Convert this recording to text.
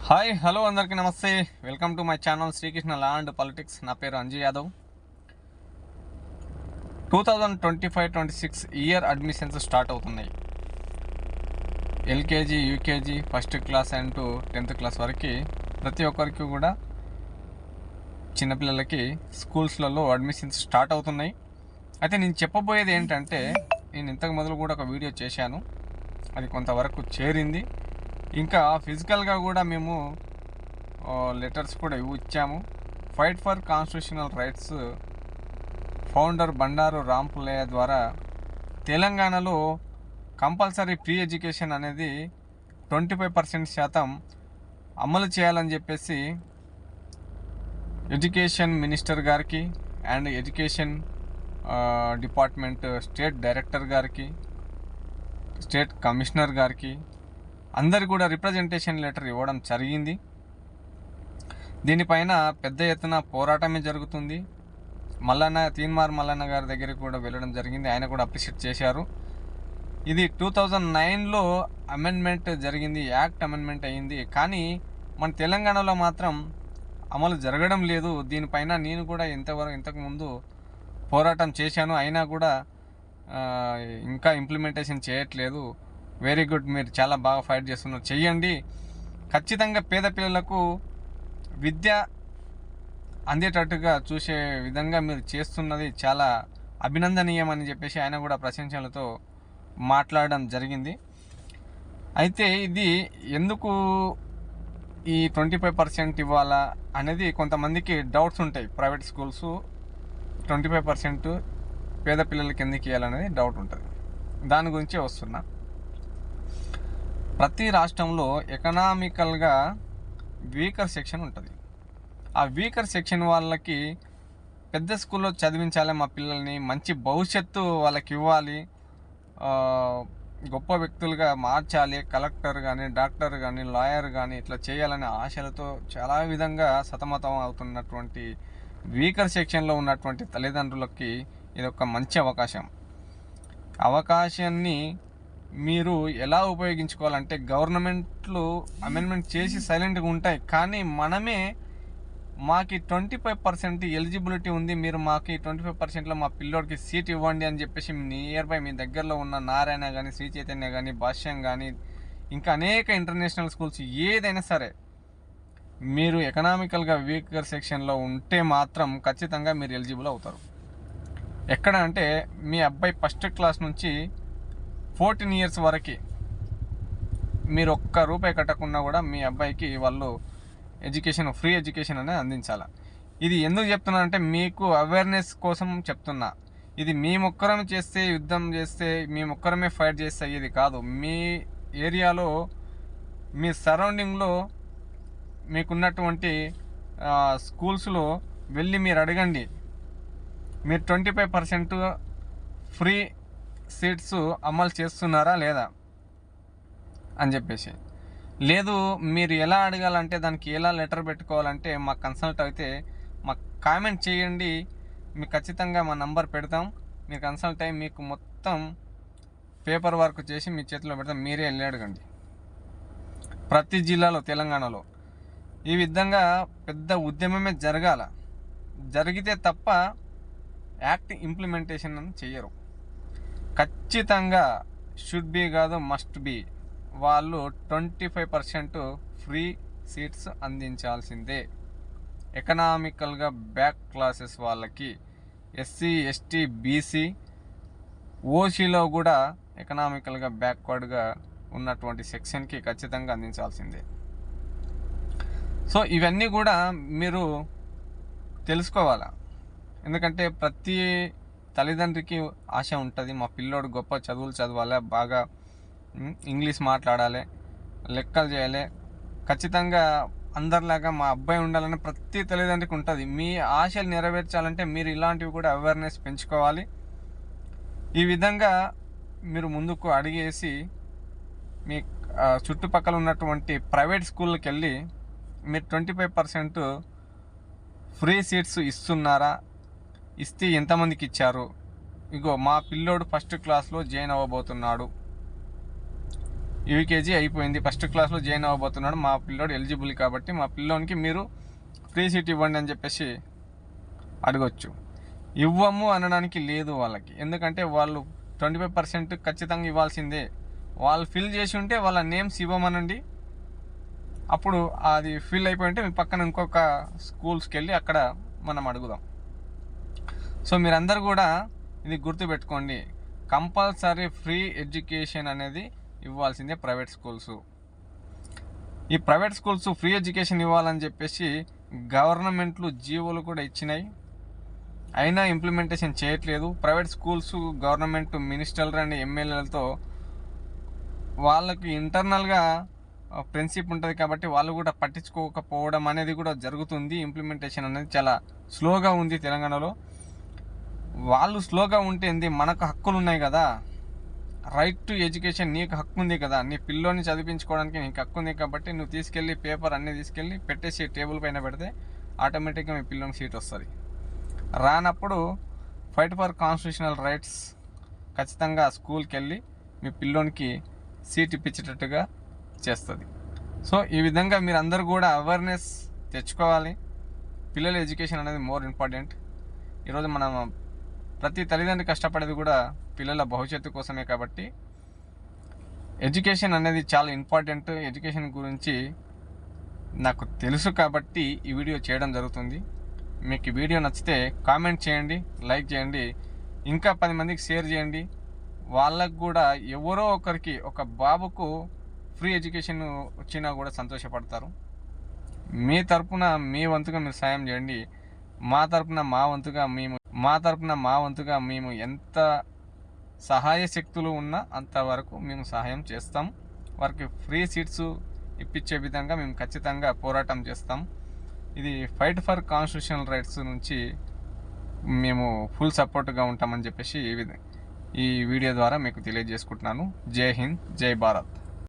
Hi hello అందరికీ namaste. Welcome to my channel Srikrishna law and politics. నా పేరు Anji Yadav. 2025-26 year admissions start అవుతున్నాయి. LKG, UKG, first class and 10th class వరకు ప్రతి ఒక్కరికి కూడా చిన్నపిల్లలకి స్కూల్స్లలో అడ్మిషన్స్ స్టార్ట్ అవుతున్నాయి. అయితే నేను చెప్పబోయేది ఏంటంటే, నేను ఇంతకు మొదలు కూడా ఒక వీడియో చేశాను, అది కొంతవరకు చేరింది. ఇంకా ఫిజికల్గా కూడా మేము లెటర్స్ కూడా ఇచ్చాము. Fight for constitutional rights founder Bandaru Rampulaiah ద్వారా తెలంగాణలో కంపల్సరీ ప్రీ ఎడ్యుకేషన్ అనేది 25% అమలు చేయాలని చెప్పేసి ఎడ్యుకేషన్ మినిస్టర్ గారికి and education department state director గారికి, స్టేట్ కమిషనర్ గారికి అందరు కూడా రిప్రజెంటేషన్ లెటర్ ఇవ్వడం జరిగింది. దీనిపైన పెద్ద ఎత్తున పోరాటమే జరుగుతుంది. తీన్మార్ మల్లన్న గారి దగ్గరికి కూడా వెళ్ళడం జరిగింది. ఆయన కూడా అప్రిషియేట్ చేశారు. ఇది 2009లో అమెండ్మెంట్ జరిగింది, యాక్ట్ అమెండ్మెంట్ అయ్యింది. కానీ మన తెలంగాణలో మాత్రం అమలు జరగడం లేదు. దీనిపైన నేను కూడా ఇంతకుముందు పోరాటం చేశాను, అయినా కూడా ఇంకా ఇంప్లిమెంటేషన్ చేయట్లేదు. వెరీ గుడ్, మీరు చాలా బాగా ఫైట్ చేస్తున్నారు, చెయ్యండి. ఖచ్చితంగా పేద పిల్లలకు విద్య అందేటట్టుగా చూసే విధంగా మీరు చేస్తున్నది చాలా అభినందనీయం అని చెప్పేసి ఆయన కూడా ప్రశంసలతో మాట్లాడడం జరిగింది. అయితే ఇది ఎందుకు ఈ 25% ఇవ్వాలా అనేది కొంతమందికి డౌట్స్ ఉంటాయి. ప్రైవేట్ స్కూల్స్ 25% పేద పిల్లలకి ఎందుకు ఇవ్వాలనేది డౌట్ ఉంటుంది. దాని గురించే వస్తున్నా. ప్రతి రాష్ట్రంలో ఎకనామికల్గా వీకర్ సెక్షన్ ఉంటుంది. ఆ వీకర్ సెక్షన్ వాళ్ళకి పెద్ద స్కూల్లో చదివించాలి, మా పిల్లల్ని మంచి భవిష్యత్తు వాళ్ళకి ఇవ్వాలి, గొప్ప వ్యక్తులుగా మార్చాలి, కలెక్టర్ కానీ, డాక్టర్ కానీ, లాయర్ కానీ ఇట్లా చేయాలనే ఆశలతో చాలా విధంగా సతమతం అవుతున్నటువంటి వీకర్ సెక్షన్లో ఉన్నటువంటి తల్లిదండ్రులకి ఇది ఒక మంచి అవకాశాన్ని మీరు ఎలా ఉపయోగించుకోవాలంటే, గవర్నమెంట్లు అమెండ్మెంట్ చేసి సైలెంట్గా ఉంటాయి, కానీ మనమే మాకు 25% ఎలిజిబిలిటీ ఉంది, మీరు మాకు 25%లో మా పిల్లోడికి సీట్ ఇవ్వండి అని చెప్పేసి నియర్ బై మీ దగ్గరలో ఉన్న నారాయణ కానీ, శ్రీ చైతన్య కానీ, భాష్యం కానీ, ఇంకా అనేక ఇంటర్నేషనల్ స్కూల్స్ ఏదైనా సరే మీరు ఎకనామికల్గా వీకర్ సెక్షన్లో ఉంటే మాత్రం ఖచ్చితంగా మీరు ఎలిజిబుల్ అవుతారు. ఎక్కడ అంటే, మీ అబ్బాయి ఫస్ట్ క్లాస్ నుంచి 14 years వరకు మీరు ఒక్క రూపాయి కట్టకుండా కూడా మీ అబ్బాయికి వాళ్ళు ఫ్రీ ఎడ్యుకేషన్ అనేది అందించాలి. ఇది ఎందుకు చెప్తున్నానంటే, మీకు అవేర్నెస్ కోసం చెప్తున్నా. ఇది మేమొక్కరం చేస్తే, యుద్ధం చేస్తే, మేమొక్కరమే ఫైట్ చేస్తే అయ్యేది కాదు. మీ ఏరియాలో, మీ సరౌండింగ్లో మీకున్నటువంటి స్కూల్స్లో వెళ్ళి మీరు అడగండి, మీరు 25% ఫ్రీ సీట్స్ అమలు చేస్తున్నారా లేదా అని చెప్పేసి. లేదు, మీరు ఎలా అడగాలంటే, దానికి ఎలా లెటర్ పెట్టుకోవాలంటే మాకు కన్సల్ట్ అయితే మాకు కామెంట్ చేయండి, మీకు ఖచ్చితంగా మా నంబర్ పెడతాం. మీరు కన్సల్ట్ అయ్యి మీకు మొత్తం పేపర్ వర్క్ చేసి మీ చేతిలో పెడతాం, మీరే వెళ్ళి అడగండి. ప్రతి జిల్లాలో, తెలంగాణలో ఈ విధంగా పెద్ద ఉద్యమమే జరిగితే తప్ప యాక్ట్ ఇంప్లిమెంటేషన్ అని చెయ్యరు. ఖచ్చితంగా షుడ్ బి కాదు, మస్ట్ బి, వాళ్ళు 25% ఫ్రీ సీట్స్ అందించాల్సిందే. ఎకనామికల్గా బ్యాక్ క్లాసెస్ వాళ్ళకి, ఎస్సీ, ఎస్టీ, బీసీ, ఓసీలో కూడా ఎకనామికల్గా బ్యాక్వర్డ్గా ఉన్నటువంటి సెక్షన్కి ఖచ్చితంగా అందించాల్సిందే. సో ఇవన్నీ కూడా మీరు తెలుసుకోవాలా. ఎందుకంటే ప్రతి తల్లిదండ్రికి ఆశ ఉంటుంది, మా పిల్లోడు గొప్ప చదువులు చదవాలి, బాగా ఇంగ్లీష్ మాట్లాడాలి, లెక్కలు చేయాలి, ఖచ్చితంగా అందరిలాగా మా అబ్బాయి ఉండాలని ప్రతి తల్లిదండ్రికి ఉంటుంది. మీ ఆశలు నెరవేర్చాలంటే మీరు ఇలాంటివి కూడా అవేర్నెస్ పెంచుకోవాలి. ఈ విధంగా మీరు ముందుకు అడిగేసి మీ చుట్టుపక్కల ఉన్నటువంటి ప్రైవేట్ స్కూళ్ళకి వెళ్ళి మీరు 25% ఫ్రీ సీట్స్ ఇస్తున్నారా, ఇస్తే ఎంతమందికి ఇచ్చారు, ఇగో మా పిల్లోడు ఫస్ట్ క్లాస్లో జాయిన్ అవ్వబోతున్నాడు, యూకేజీ అయిపోయింది, ఫస్ట్ క్లాస్లో జాయిన్ అవ్వబోతున్నాడు, మా పిల్లోడు ఎలిజిబుల్ కాబట్టి మా పిల్లోనికి మీరు ఫ్రీ సీట్ ఇవ్వండి అని చెప్పేసి అడగొచ్చు. ఇవ్వము అనడానికి లేదు వాళ్ళకి, ఎందుకంటే వాళ్ళు 25% ఖచ్చితంగా ఇవ్వాల్సిందే. వాళ్ళు ఫిల్ చేసి ఉంటే వాళ్ళ నేమ్స్ ఇవ్వమనండి, అప్పుడు అది ఫిల్ అయిపోయి ఉంటే మీ పక్కన ఇంకొక స్కూల్స్కి వెళ్ళి అక్కడ మనం అడుగుదాం. సో మీరందరూ కూడా ఇది గుర్తుపెట్టుకోండి, కంపల్సరీ ఫ్రీ ఎడ్యుకేషన్ అనేది ఇవ్వాల్సిందే ప్రైవేట్ స్కూల్స్. ఈ ప్రైవేట్ స్కూల్స్ ఫ్రీ ఎడ్యుకేషన్ ఇవ్వాలని చెప్పేసి గవర్నమెంట్లు జీవోలు కూడా ఇచ్చినాయి, అయినా ఇంప్లిమెంటేషన్ చేయట్లేదు. ప్రైవేట్ స్కూల్స్ గవర్నమెంట్ మినిస్టర్లు అండ్ ఎమ్మెల్యేలతో వాళ్ళకి ఇంటర్నల్గా ప్రిన్సిప్ ఉంటుంది కాబట్టి వాళ్ళు కూడా పట్టించుకోకపోవడం అనేది కూడా జరుగుతుంది. ఇంప్లిమెంటేషన్ అనేది చాలా స్లోగా ఉంది తెలంగాణలో. వాళ్ళు స్లోగా ఉంటేంది, మనకు హక్కులు ఉన్నాయి కదా, రైట్ టు ఎడ్యుకేషన్, నీకు హక్కు ఉంది కదా, నీ పిల్లోని చదివించుకోవడానికి నీకు హక్కు ఉంది కాబట్టి నువ్వు తీసుకెళ్ళి పేపర్ అన్నీ తీసుకెళ్ళి పెట్టేసి టేబుల్ పైన పెడితే ఆటోమేటిక్గా మీ పిల్లోని సీట్ వస్తుంది. రానప్పుడు ఫైట్ ఫర్ కాన్స్టిట్యూషనల్ రైట్స్ ఖచ్చితంగా స్కూల్కి వెళ్ళి మీ పిల్లోనికి సీట్ ఇప్పించేటట్టుగా చేస్తుంది. సో ఈ విధంగా మీరు అందరూ కూడా అవేర్నెస్ తెచ్చుకోవాలి. పిల్లల ఎడ్యుకేషన్ అనేది మోర్ ఇంపార్టెంట్. ఈరోజు మనం ప్రతి తల్లిదండ్రి కష్టపడేది కూడా పిల్లల భవిష్యత్తు కోసమే కాబట్టి ఎడ్యుకేషన్ అనేది చాలా ఇంపార్టెంట్. ఎడ్యుకేషన్ గురించి నాకు తెలుసు కాబట్టి ఈ వీడియో చేయడం జరుగుతుంది. మీకు ఈ వీడియో నచ్చితే కామెంట్ చేయండి, లైక్ చేయండి, ఇంకా 10 మందికి షేర్ చేయండి. వాళ్ళకు కూడా ఎవరో ఒకరికి, ఒక బాబుకు ఫ్రీ ఎడ్యుకేషన్ వచ్చినా కూడా సంతోషపడతారు. మీ తరపున మీ వంతుగా మీరు సాయం చేయండి. మా తరపున మా వంతుగా మేము ఎంత సహాయ శక్తులు ఉన్నా అంతవరకు మేము సహాయం చేస్తాం. వారికి ఫ్రీ సీట్స్ ఇప్పించే విధంగా మేము ఖచ్చితంగా పోరాటం చేస్తాం. ఇది ఫైట్ ఫర్ కాన్స్టిట్యూషనల్ రైట్స్ నుంచి మేము ఫుల్ సపోర్ట్గా ఉంటామని చెప్పేసి ఈ వీడియో ద్వారా మీకు తెలియజేసుకుంటున్నాను. జై హింద్, జై భారత్.